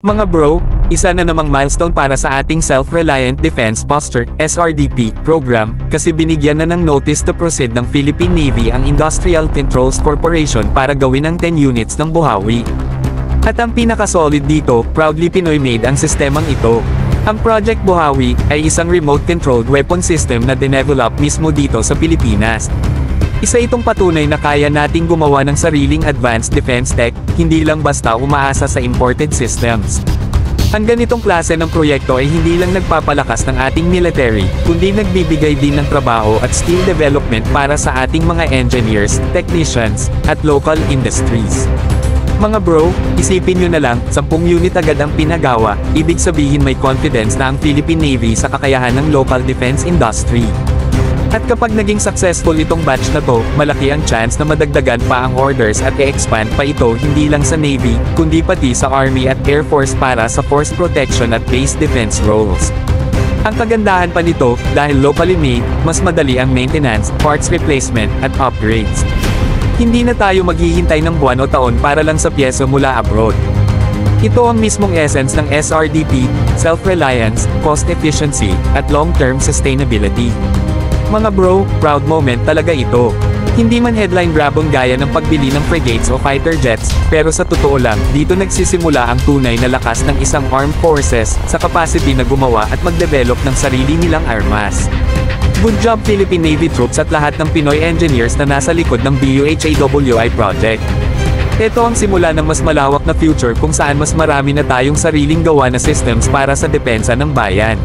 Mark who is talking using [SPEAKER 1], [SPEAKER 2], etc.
[SPEAKER 1] Mga bro, isa na namang milestone para sa ating Self-Reliant Defense Posture (SRDP) program, kasi binigyan na ng notice to proceed ng Philippine Navy ang Industrial Controls Corporation para gawin ang 10 units ng Buhawi. At ang pinaka-solid dito, proudly Pinoy-made ang sistemang ito. Ang Project Buhawi ay isang remote-controlled weapon system na dinevelop mismo dito sa Pilipinas. Isa itong patunay na kaya nating gumawa ng sariling advanced defense tech, hindi lang basta umaasa sa imported systems. Ang ganitong klase ng proyekto ay hindi lang nagpapalakas ng ating military, kundi nagbibigay din ng trabaho at skill development para sa ating mga engineers, technicians, at local industries. Mga bro, isipin nyo na lang, 10 unit agad ang pinagawa, ibig sabihin may confidence na ang Philippine Navy sa kakayahan ng local defense industry. At kapag naging successful itong batch na to, malaki ang chance na madagdagan pa ang orders at i-expand pa ito hindi lang sa Navy, kundi pati sa Army at Air Force para sa force protection at base defense roles. Ang kagandahan pa nito, dahil locally made, mas madali ang maintenance, parts replacement, at upgrades. Hindi na tayo maghihintay ng buwan o taon para lang sa piyesa mula abroad. Ito ang mismong essence ng SRDP, self-reliance, cost efficiency, at long-term sustainability. Mga bro, proud moment talaga ito. Hindi man headline grabong gaya ng pagbili ng frigates o fighter jets, pero sa totoo lang, dito nagsisimula ang tunay na lakas ng isang armed forces, sa capacity na gumawa at mag-develop ng sarili nilang armas. Good job Philippine Navy troops at lahat ng Pinoy engineers na nasa likod ng BUHAWI project. Ito ang simula ng mas malawak na future kung saan mas marami na tayong sariling gawa na systems para sa depensa ng bayan.